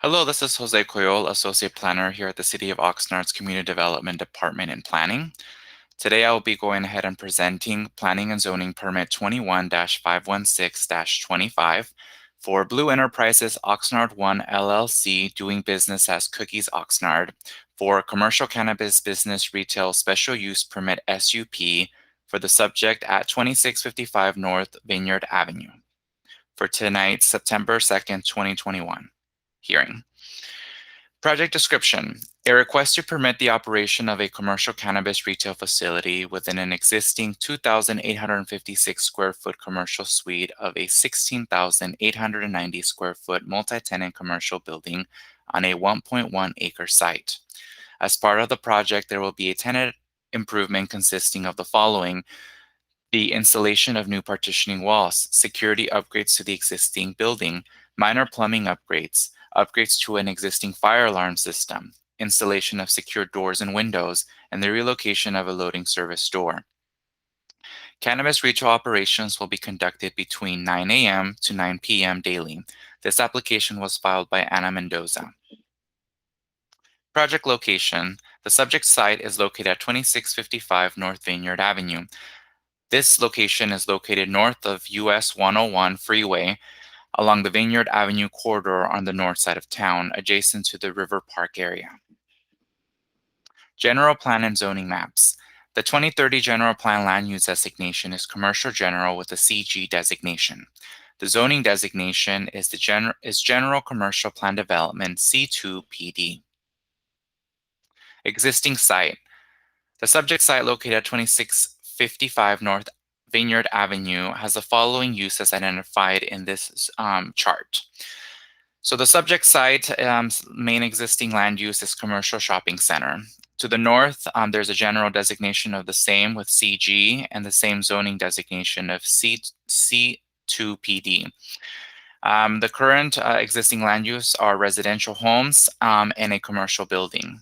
Hello, this is Jose Coyol, Associate Planner here at the City of Oxnard's Community Development Department in Planning. Today I will be going ahead and presenting Planning and Zoning Permit 21-516-25 for Blue Enterprises Oxnard 1 LLC doing business as Cookies Oxnard for Commercial Cannabis Business Retail Special Use Permit SUP for the subject at 2655 North Vineyard Avenue for tonight's September 2nd, 2021 hearing. Project description: a request to permit the operation of a commercial cannabis retail facility within an existing 2,856 square foot commercial suite of a 16,890 square foot multi-tenant commercial building on a 1.1 acre site. As part of the project, there will be a tenant improvement consisting of the following: the installation of new partitioning walls, security upgrades to the existing building, minor plumbing upgrades, upgrades to an existing fire alarm system, installation of secure doors and windows, and the relocation of a loading service door. Cannabis retail operations will be conducted between 9 a.m. to 9 p.m. daily. This application was filed by Ana Mendoza. Project location: the subject site is located at 2655 North Vineyard Avenue. This location is located north of US 101 freeway along the Vineyard Avenue corridor on the north side of town, adjacent to the River Park area. General Plan and Zoning Maps. The 2030 General Plan land use designation is Commercial General with a CG designation. The zoning designation is General Commercial Plan Development C2 PD. Existing site. The subject site located at 2655 North Vineyard Avenue has the following uses identified in this chart. So the subject site main existing land use is commercial shopping center. To the north, there's a general designation of the same with CG and the same zoning designation of C2PD. The current existing land use are residential homes and a commercial building.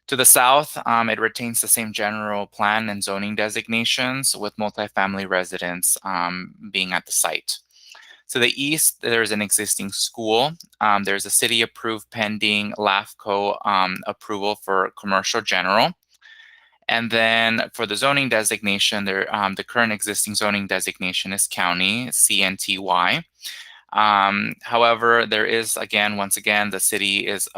To the south, it retains the same general plan and zoning designations with multifamily residents being at the site. To the east, there's an existing school. There's a city-approved pending LAFCO approval for commercial general. And then for the zoning designation, the current existing zoning designation is county, CNTY. However, there is, once again, the city is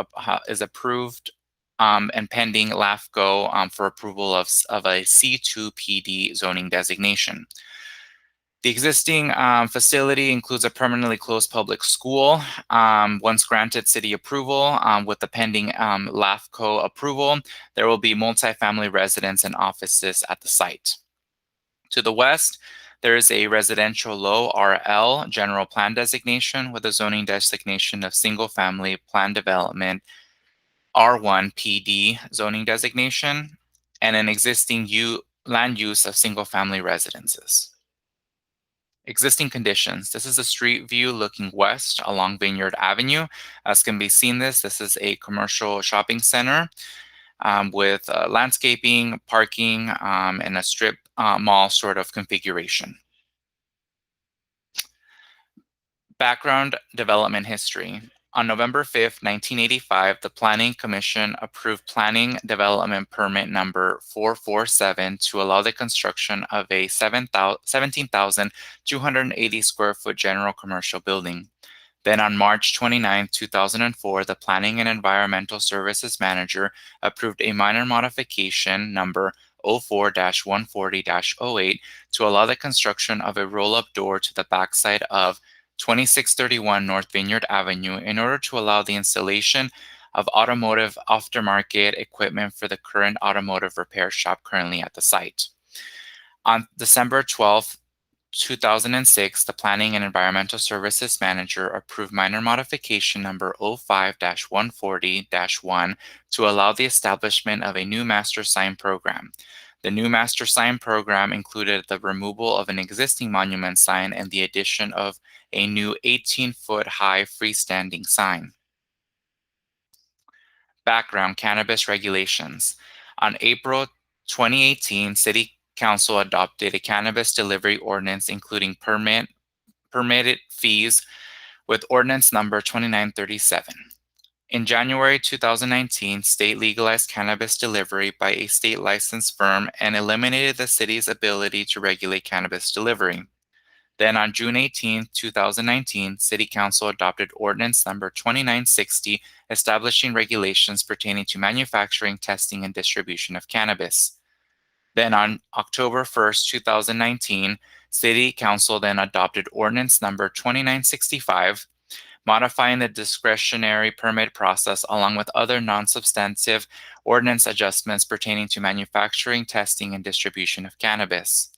approved and pending LAFCO for approval of a C2PD zoning designation. The existing facility includes a permanently closed public school. Once granted city approval with the pending LAFCO approval, there will be multifamily residence and offices at the site. To the west, there is a residential low RL general plan designation with a zoning designation of single family plan development R1 PD zoning designation and an existing land use of single family residences. Existing conditions. This is a street view looking west along Vineyard Avenue. As can be seen, this is a commercial shopping center with landscaping, parking, and a strip mall sort of configuration. Background development history. On November 5th, 1985, the Planning Commission approved Planning Development Permit number 447 to allow the construction of a 17,280 square foot general commercial building. Then on March 29, 2004, the Planning and Environmental Services Manager approved a minor modification number 04-140-08 to allow the construction of a roll-up door to the backside of 2631 North Vineyard Avenue in order to allow the installation of automotive aftermarket equipment for the current automotive repair shop currently at the site. On December 12, 2006, the Planning and Environmental Services Manager approved minor modification number 05-140-1 to allow the establishment of a new master sign program. The new master sign program included the removal of an existing monument sign and the addition of a new 18-foot high freestanding sign. Background: cannabis regulations. On April 2018, City Council adopted a cannabis delivery ordinance including permitted fees with ordinance number 2937. In January 2019, state legalized cannabis delivery by a state licensed firm and eliminated the city's ability to regulate cannabis delivery. Then on June 18, 2019, City Council adopted Ordinance Number 2960, establishing regulations pertaining to manufacturing, testing, and distribution of cannabis. Then on October 1st, 2019, City Council then adopted Ordinance Number 2965, modifying the discretionary permit process along with other non-substantive ordinance adjustments pertaining to manufacturing, testing, and distribution of cannabis.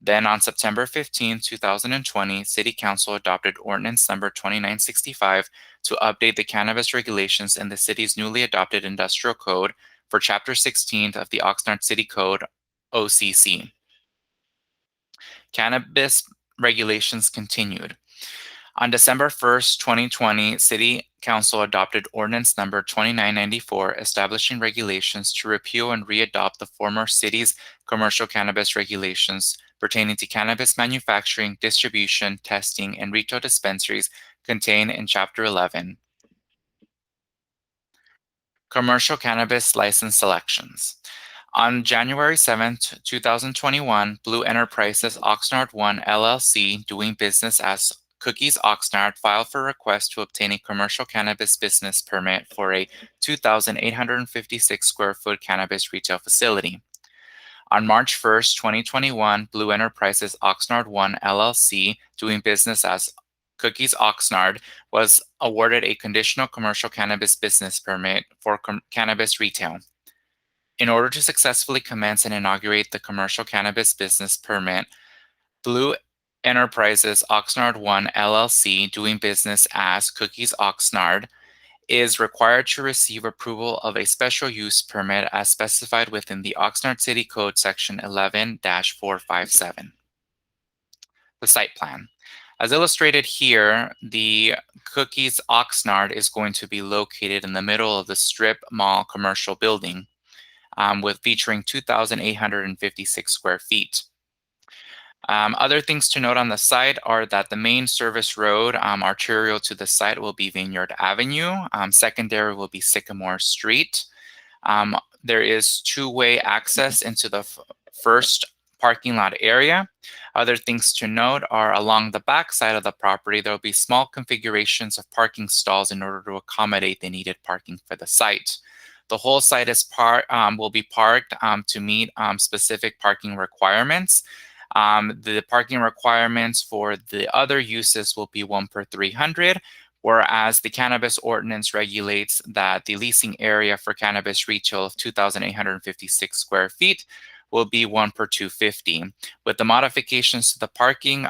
Then on September 15, 2020, City Council adopted Ordinance Number 2965 to update the cannabis regulations in the city's newly adopted Industrial Code for Chapter 16 of the Oxnard City Code, OCC. Cannabis regulations continued. On December 1st, 2020, City Council adopted Ordinance Number 2994, establishing regulations to repeal and readopt the former city's commercial cannabis regulations pertaining to cannabis manufacturing, distribution, testing, and retail dispensaries contained in Chapter 11. Commercial cannabis license selections. On January 7th, 2021, Blue Enterprises Oxnard 1 LLC, doing business as Cookies Oxnard, filed for request to obtain a commercial cannabis business permit for a 2,856 square foot cannabis retail facility. On March 1st, 2021, Blue Enterprises Oxnard 1 LLC, doing business as Cookies Oxnard, was awarded a conditional commercial cannabis business permit for cannabis retail. In order to successfully commence and inaugurate the commercial cannabis business permit, Blue Enterprises Oxnard 1 LLC, doing business as Cookies Oxnard, is required to receive approval of a special use permit as specified within the Oxnard City Code Section 11-457. The site plan. As illustrated here, the Cookies Oxnard is going to be located in the middle of the strip mall commercial building, with featuring 2,856 square feet. Other things to note on the site are that the main service road arterial to the site will be Vineyard Avenue. Secondary will be Sycamore Street. There is two-way access into the first parking lot area. Other things to note are along the back side of the property, there will be small configurations of parking stalls in order to accommodate the needed parking for the site. The whole site will be parked to meet specific parking requirements. The parking requirements for the other uses will be 1 per 300, whereas the cannabis ordinance regulates that the leasing area for cannabis retail of 2,856 square feet will be 1 per 250. With the modifications to the parking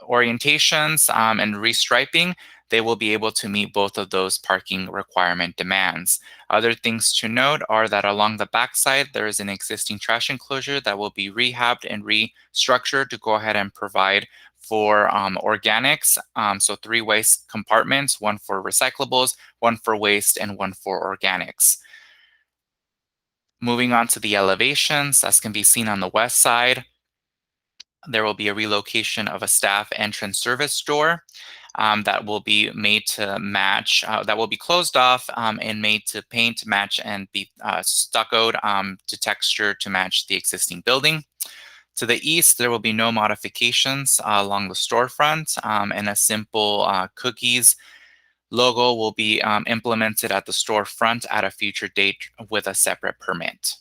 orientations and restriping, they will be able to meet both of those parking requirement demands. Other things to note are that along the backside, there is an existing trash enclosure that will be rehabbed and restructured to go ahead and provide for organics. So 3 waste compartments, 1 for recyclables, 1 for waste, and 1 for organics. Moving on to the elevations, as can be seen on the west side, there will be a relocation of a staff entrance service door that will be made to match, that will be closed off and made to paint, match, and be stuccoed to texture to match the existing building. To the east, there will be no modifications along the storefront, and a simple Cookies logo will be implemented at the storefront at a future date with a separate permit.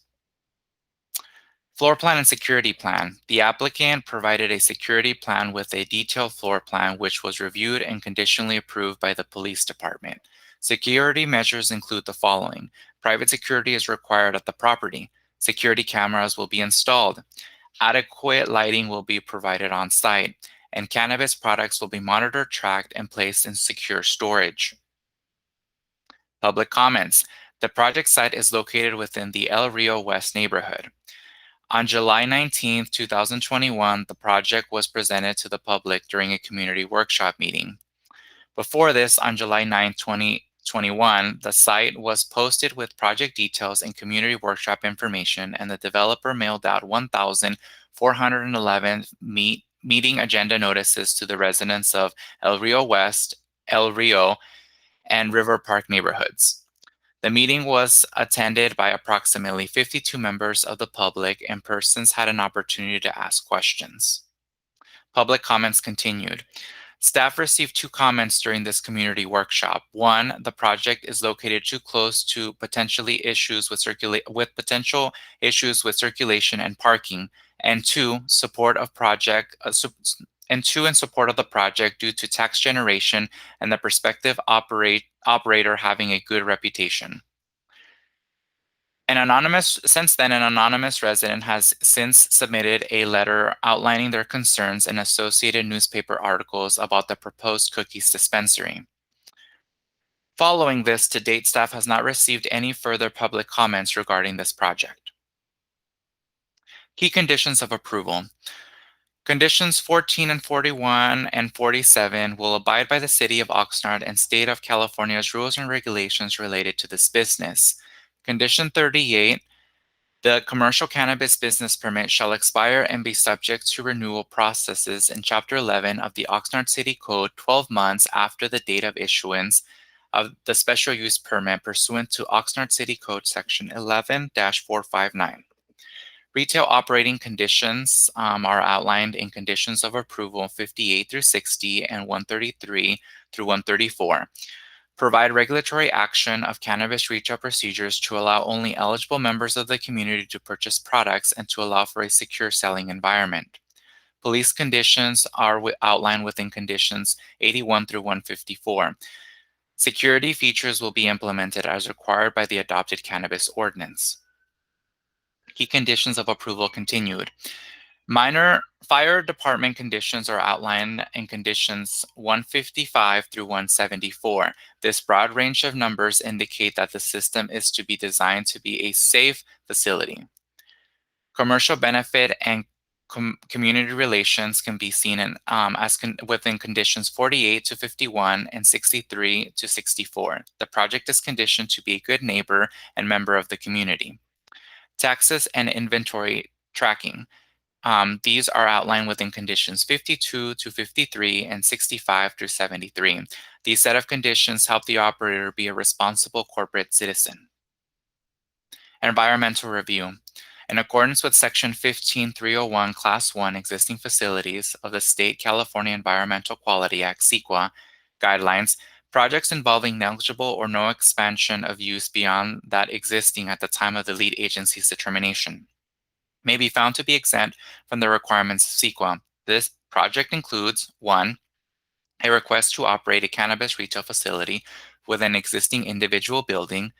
Floor plan and security plan. The applicant provided a security plan with a detailed floor plan which was reviewed and conditionally approved by the police department. Security measures include the following. Private security is required at the property. Security cameras will be installed. Adequate lighting will be provided on site. And cannabis products will be monitored, tracked, and placed in secure storage. Public comments. The project site is located within the El Rio West neighborhood. On July 19th, 2021, the project was presented to the public during a community workshop meeting. Before this, on July 9th, 2021, the site was posted with project details and community workshop information, and the developer mailed out 1,411 meeting agenda notices to the residents of El Rio West, El Rio, and River Park neighborhoods. The meeting was attended by approximately 52 members of the public, and persons had an opportunity to ask questions. Public comments continued. Staff received 2 comments during this community workshop. One, the project is located too close to potential issues with circulation and parking. And two, in support of the project due to tax generation and the prospective operator having a good reputation. Since then, an anonymous resident has since submitted a letter outlining their concerns and associated newspaper articles about the proposed cookies dispensary. Following this, to date, staff has not received any further public comments regarding this project. Key conditions of approval. Conditions 14 and 41 and 47 will abide by the City of Oxnard and State of California's rules and regulations related to this business. Condition 38, the commercial cannabis business permit shall expire and be subject to renewal processes in Chapter 11 of the Oxnard City Code 12 months after the date of issuance of the special use permit pursuant to Oxnard City Code Section 11-459. Retail operating conditions are outlined in conditions of approval 58 through 60 and 133 through 134. Provide regulatory action of cannabis retail procedures to allow only eligible members of the community to purchase products and to allow for a secure selling environment. Police conditions are outlined within conditions 81 through 154. Security features will be implemented as required by the adopted cannabis ordinance. Key conditions of approval continued. Minor fire department conditions are outlined in conditions 155 through 174. This broad range of numbers indicate that the system is to be designed to be a safe facility. Commercial benefit and community relations can be seen within conditions 48 to 51 and 63 to 64. The project is conditioned to be a good neighbor and member of the community. Taxes and inventory tracking. These are outlined within conditions 52 to 53 and 65 through 73. These set of conditions help the operator be a responsible corporate citizen. Environmental review. In accordance with Section 15301, Class 1 existing facilities of the State California Environmental Quality Act, CEQA, guidelines, projects involving negligible or no expansion of use beyond that existing at the time of the lead agency's determination may be found to be exempt from the requirements of CEQA. This project includes 1. A request to operate a cannabis retail facility with an existing individual building,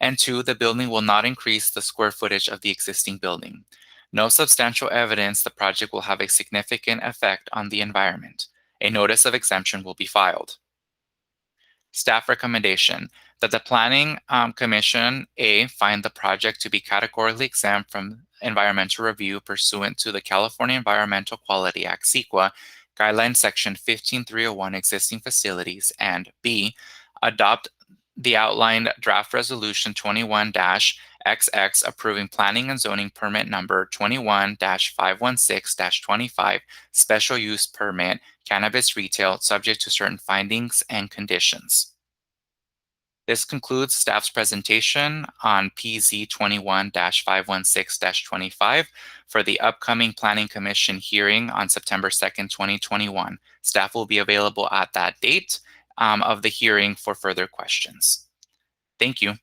and 2. The building will not increase the square footage of the existing building. No substantial evidence the project will have a significant effect on the environment. A notice of exemption will be filed. Staff recommendation that the Planning Commission find the project to be categorically exempt from environmental review pursuant to the California Environmental Quality Act, CEQA, guideline section 15301 existing facilities, and B, adopt the outlined draft resolution 21-XX approving planning and zoning permit number 21-516-25 special use permit cannabis retail subject to certain findings and conditions. This concludes staff's presentation on PZ 21-516-25 for the upcoming Planning Commission hearing on September 2nd, 2021. Staff will be available at that date of the hearing for further questions. Thank you.